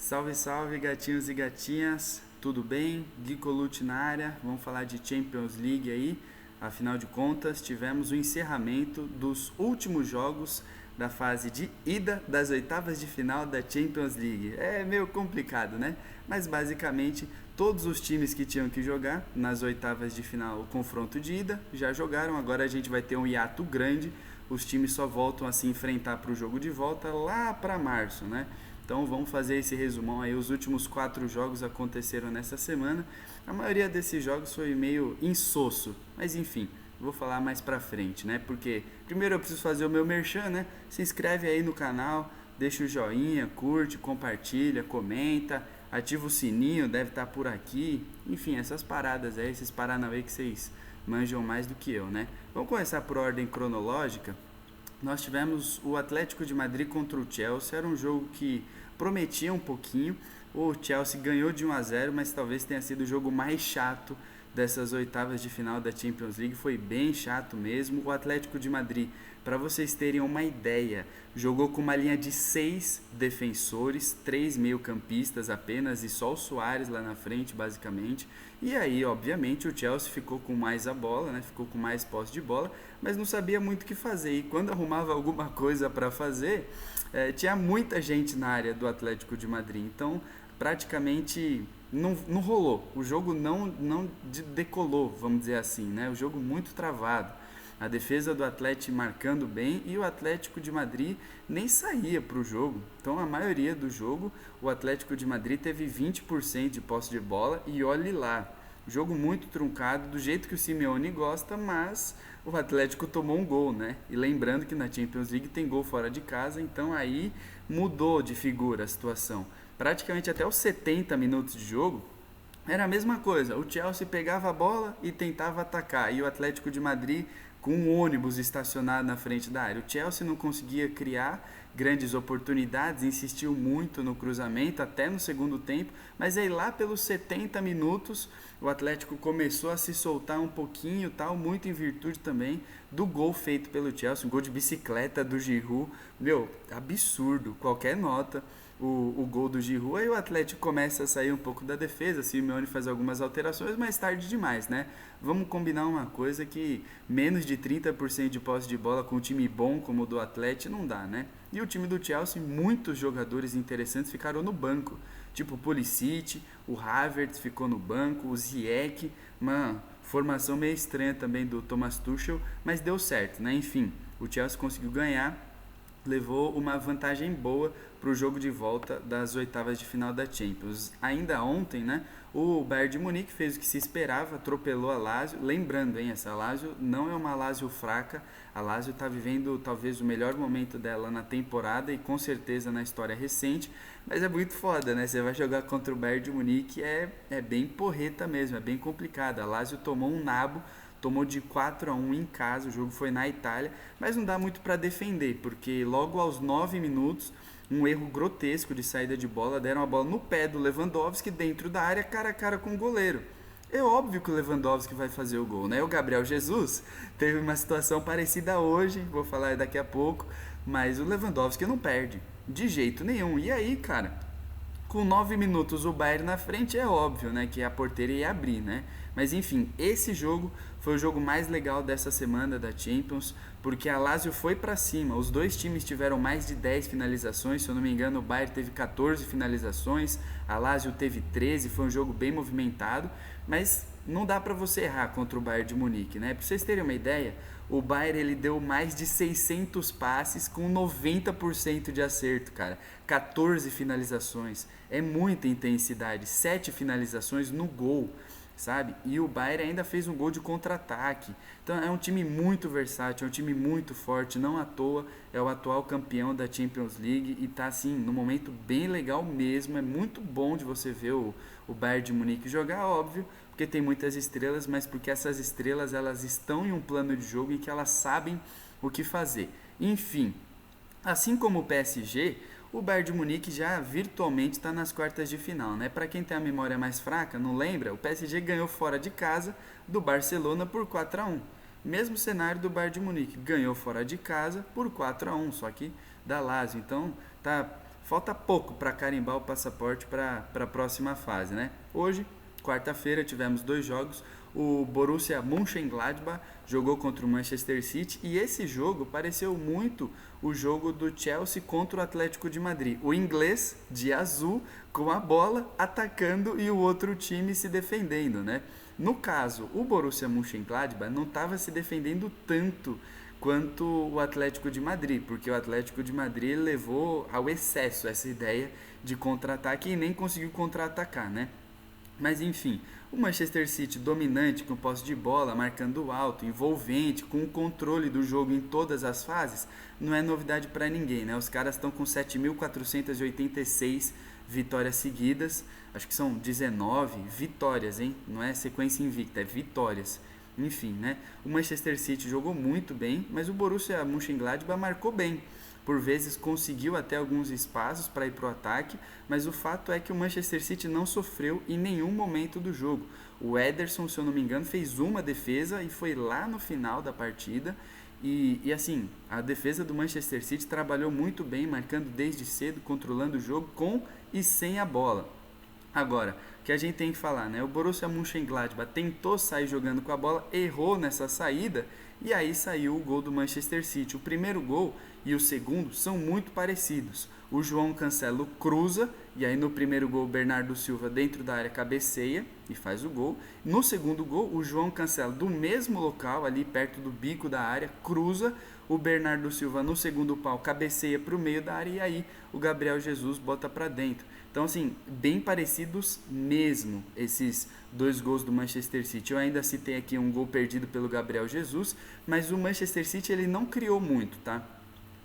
Salve, salve, gatinhos e gatinhas, tudo bem? Gui Colucci na área, vamos falar de Champions League aí. Afinal de contas, tivemos o encerramento dos últimos jogos da fase de ida das oitavas de final da Champions League. É meio complicado, né? Mas basicamente, todos os times que tinham que jogar nas oitavas de final, o confronto de ida, já jogaram. Agora a gente vai ter um hiato grande. Os times só voltam a se enfrentar para o jogo de volta lá para março, né? Então vamos fazer esse resumão aí. Os últimos 4 jogos aconteceram nessa semana. A maioria desses jogos foi meio insosso, mas enfim, vou falar mais pra frente, né? Porque primeiro eu preciso fazer o meu merchan, né? Se inscreve aí no canal, deixa o joinha, curte, compartilha, comenta, ativa o sininho, deve estar por aqui. Enfim, essas paradas aí, esses paranauê que vocês manjam mais do que eu, né? Vamos começar por ordem cronológica. Nós tivemos o Atlético de Madrid contra o Chelsea. Era um jogo que prometia um pouquinho. O Chelsea ganhou de 1-0, mas talvez tenha sido o jogo mais chato dessas oitavas de final da Champions League. Foi bem chato mesmo. O Atlético de Madrid, para vocês terem uma ideia, jogou com uma linha de 6 defensores, 3 meio-campistas apenas e só o Suárez lá na frente, basicamente. E aí, obviamente, o Chelsea ficou com mais a bola, né? Ficou com mais posse de bola, mas não sabia muito o que fazer. E quando arrumava alguma coisa para fazer, tinha muita gente na área do Atlético de Madrid. Então, praticamente não rolou. O jogo não decolou, vamos dizer assim, né? O jogo muito travado. A defesa do Atlético marcando bem e o Atlético de Madrid nem saía para o jogo. Então, a maioria do jogo, o Atlético de Madrid teve 20% de posse de bola e olhe lá. Jogo muito truncado, do jeito que o Simeone gosta, mas o Atlético tomou um gol, né? E lembrando que na Champions League tem gol fora de casa, então aí mudou de figura a situação. Praticamente até os 70 minutos de jogo, era a mesma coisa. O Chelsea pegava a bola e tentava atacar, e o Atlético de Madrid com um ônibus estacionado na frente da área. O Chelsea não conseguia criar grandes oportunidades, insistiu muito no cruzamento, até no segundo tempo, mas aí lá pelos 70 minutos o Atlético começou a se soltar um pouquinho, tal, muito em virtude também do gol feito pelo Chelsea, um gol de bicicleta do Giroud, meu, absurdo, qualquer nota. O gol do Giroud, aí o Atlético começa a sair um pouco da defesa, Simeone faz algumas alterações, mas tarde demais, né? Vamos combinar uma coisa que menos de 30% de posse de bola com um time bom como o do Atlético não dá, né? E o time do Chelsea, muitos jogadores interessantes ficaram no banco, tipo o Pulisic, o Havertz ficou no banco, o Ziyech, uma formação meio estranha também do Thomas Tuchel, mas deu certo, né? Enfim, o Chelsea conseguiu ganhar, levou uma vantagem boa para o jogo de volta das oitavas de final da Champions. Ainda ontem, né, o Bayern de Munique fez o que se esperava, atropelou a Lazio. Lembrando, hein, essa Lazio não é uma Lazio fraca, a Lazio está vivendo talvez o melhor momento dela na temporada e com certeza na história recente, mas é muito foda, né, você vai jogar contra o Bayern de Munique, é bem porreta mesmo, é bem complicado. A Lazio tomou um nabo, tomou de 4-1 em casa, o jogo foi na Itália, mas não dá muito para defender, porque logo aos 9 minutos, um erro grotesco de saída de bola, deram a bola no pé do Lewandowski dentro da área, cara a cara com o goleiro. É óbvio que o Lewandowski vai fazer o gol, né? O Gabriel Jesus teve uma situação parecida hoje, vou falar daqui a pouco, mas o Lewandowski não perde, de jeito nenhum. E aí, cara, com 9 minutos o Bayern na frente, é óbvio, né, que a porteira ia abrir, né? Mas enfim, esse jogo foi o jogo mais legal dessa semana da Champions, porque a Lazio foi para cima. Os dois times tiveram mais de 10 finalizações, se eu não me engano, o Bayern teve 14 finalizações, a Lazio teve 13, foi um jogo bem movimentado, mas não dá para você errar contra o Bayern de Munique, né? Para vocês terem uma ideia, o Bayern ele deu mais de 600 passes com 90% de acerto, cara. 14 finalizações, é muita intensidade, 7 finalizações no gol, sabe? E o Bayern ainda fez um gol de contra-ataque. Então é um time muito versátil, é um time muito forte, não à toa é o atual campeão da Champions League e tá assim, num momento bem legal mesmo. É muito bom de você ver o Bayern de Munique jogar, óbvio, porque tem muitas estrelas, mas porque essas estrelas elas estão em um plano de jogo em que elas sabem o que fazer. Enfim, assim como o PSG, o Bayern de Munique já virtualmente está nas quartas de final, né? Para quem tem a memória mais fraca, não lembra? O PSG ganhou fora de casa do Barcelona por 4-1. Mesmo cenário do Bayern de Munique, ganhou fora de casa por 4-1, só que da Lazio. Então, tá falta pouco para carimbar o passaporte para a próxima fase, né? Hoje, quarta-feira, tivemos 2 jogos. O Borussia Mönchengladbach jogou contra o Manchester City e esse jogo pareceu muito o jogo do Chelsea contra o Atlético de Madrid. O inglês de azul com a bola atacando e o outro time se defendendo, né? No caso, o Borussia Mönchengladbach não estava se defendendo tanto quanto o Atlético de Madrid, porque o Atlético de Madrid levou ao excesso essa ideia de contra-ataque e nem conseguiu contra-atacar, né? Mas enfim, o Manchester City dominante, com posse de bola, marcando alto, envolvente, com o controle do jogo em todas as fases, não é novidade para ninguém, né? Os caras estão com 7.486 vitórias seguidas, acho que são 19 vitórias, hein? Não é sequência invicta, é vitórias. Enfim, né? O Manchester City jogou muito bem, mas o Borussia Mönchengladbach marcou bem. Por vezes conseguiu até alguns espaços para ir para o ataque, mas o fato é que o Manchester City não sofreu em nenhum momento do jogo. O Ederson, se eu não me engano, fez uma defesa e foi lá no final da partida. E assim, a defesa do Manchester City trabalhou muito bem, marcando desde cedo, controlando o jogo com e sem a bola. Agora, o que a gente tem que falar, né? O Borussia Mönchengladbach tentou sair jogando com a bola, errou nessa saída e aí saiu o gol do Manchester City. O primeiro gol e o segundo são muito parecidos. O João Cancelo cruza e aí no primeiro gol o Bernardo Silva dentro da área cabeceia e faz o gol. No segundo gol, o João Cancelo do mesmo local, ali perto do bico da área, cruza. O Bernardo Silva no segundo pau cabeceia para o meio da área e aí o Gabriel Jesus bota para dentro. Então, assim, bem parecidos mesmo esses 2 gols do Manchester City. Eu ainda citei aqui um gol perdido pelo Gabriel Jesus, mas o Manchester City ele não criou muito, tá?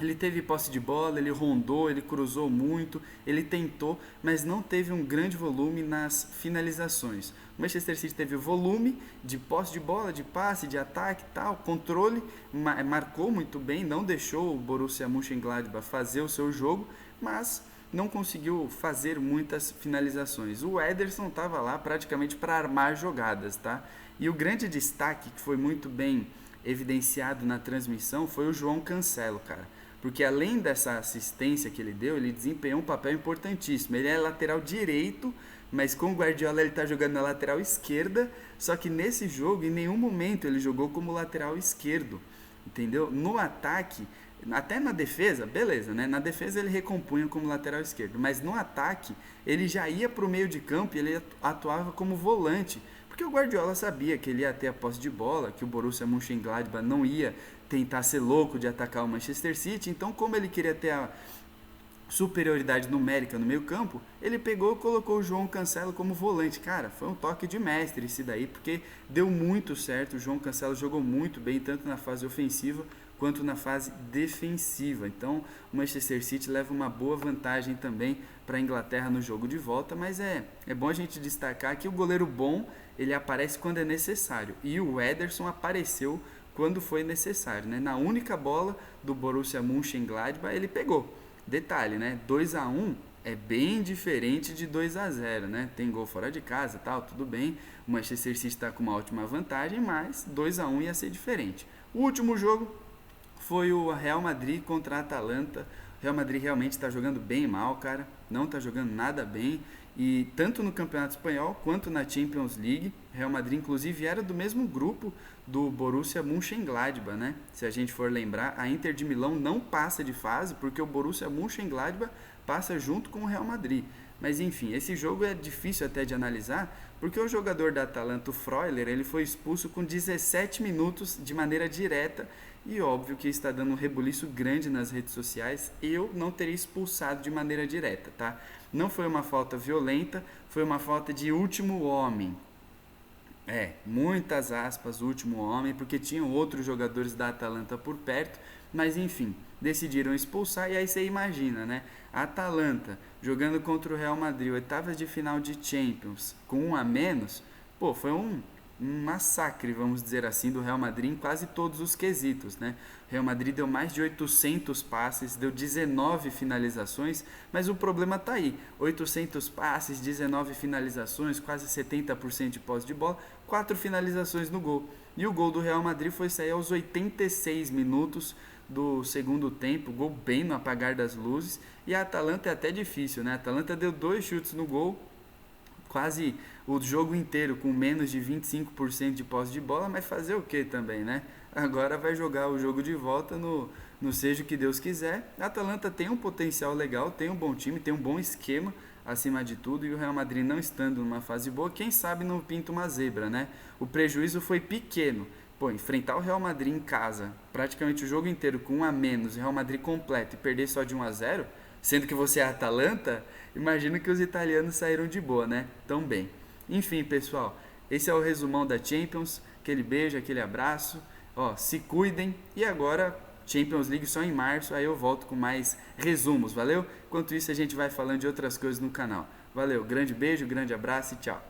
Ele teve posse de bola, ele rondou, ele cruzou muito, ele tentou, mas não teve um grande volume nas finalizações. O Manchester City teve o volume de posse de bola, de passe, de ataque e tal, controle, marcou muito bem, não deixou o Borussia Mönchengladbach fazer o seu jogo, mas não conseguiu fazer muitas finalizações. O Ederson estava lá praticamente para armar jogadas, tá? E o grande destaque, que foi muito bem evidenciado na transmissão, foi o João Cancelo, cara. Porque além dessa assistência que ele deu, ele desempenhou um papel importantíssimo. Ele é lateral direito, mas com o Guardiola ele está jogando na lateral esquerda, só que nesse jogo, em nenhum momento ele jogou como lateral esquerdo, entendeu? No ataque, até na defesa, beleza, né? Na defesa ele recompunha como lateral esquerdo, mas no ataque ele já ia para o meio de campo e ele atuava como volante, porque o Guardiola sabia que ele ia ter a posse de bola, que o Borussia Mönchengladbach não ia tentar ser louco de atacar o Manchester City, então como ele queria ter a superioridade numérica no meio campo, ele pegou e colocou o João Cancelo como volante. Cara, foi um toque de mestre esse daí, porque deu muito certo, o João Cancelo jogou muito bem, tanto na fase ofensiva quanto na fase defensiva. Então, o Manchester City leva uma boa vantagem também para a Inglaterra no jogo de volta, mas é bom a gente destacar que o goleiro bom, ele aparece quando é necessário, e o Ederson apareceu quando foi necessário, né? Na única bola do Borussia Mönchengladbach ele pegou. Detalhe, né? 2-1 é bem diferente de 2-0, né? Tem gol fora de casa, tal, tudo bem. O Manchester City está com uma ótima vantagem, mas 2-1 ia ser diferente. O último jogo foi o Real Madrid contra a Atalanta. O Real Madrid realmente está jogando bem mal, cara. Não está jogando nada bem. E tanto no Campeonato Espanhol quanto na Champions League, Real Madrid inclusive era do mesmo grupo do Borussia Mönchengladbach, né? Se a gente for lembrar, a Inter de Milão não passa de fase porque o Borussia Mönchengladbach passa junto com o Real Madrid. Mas enfim, esse jogo é difícil até de analisar, porque o jogador da Atalanta, o Freuler, ele foi expulso com 17 minutos de maneira direta, e óbvio que está dando um rebuliço grande nas redes sociais. Eu não teria expulsado de maneira direta, tá? Não foi uma falta violenta, foi uma falta de último homem. Muitas aspas, último homem, porque tinham outros jogadores da Atalanta por perto, mas enfim, decidiram expulsar. E aí você imagina, né? A Atalanta jogando contra o Real Madrid, oitavas de final de Champions, com 1 a menos, pô, foi um massacre, vamos dizer assim, do Real Madrid em quase todos os quesitos, né? O Real Madrid deu mais de 800 passes, deu 19 finalizações, mas o problema tá aí, 800 passes, 19 finalizações, quase 70% de posse de bola, 4 finalizações no gol. E o gol do Real Madrid foi sair aos 86 minutos do segundo tempo, gol bem no apagar das luzes, e a Atalanta é até difícil, né? A Atalanta deu 2 chutes no gol, quase o jogo inteiro com menos de 25% de posse de bola, mas fazer o que também, né? Agora vai jogar o jogo de volta no seja o que Deus quiser. A Atalanta tem um potencial legal, tem um bom time, tem um bom esquema acima de tudo, e o Real Madrid não estando numa fase boa, quem sabe não pinta uma zebra, né? O prejuízo foi pequeno. Pô, enfrentar o Real Madrid em casa, praticamente o jogo inteiro com 1 a menos, o Real Madrid completo e perder só de 1 a 0, sendo que você é a Atalanta, imagino que os italianos saíram de boa, né? Tão bem. Enfim, pessoal, esse é o resumão da Champions. Aquele beijo, aquele abraço. Ó, se cuidem. E agora, Champions League só em março, aí eu volto com mais resumos, valeu? Enquanto isso, a gente vai falando de outras coisas no canal. Valeu, grande beijo, grande abraço e tchau.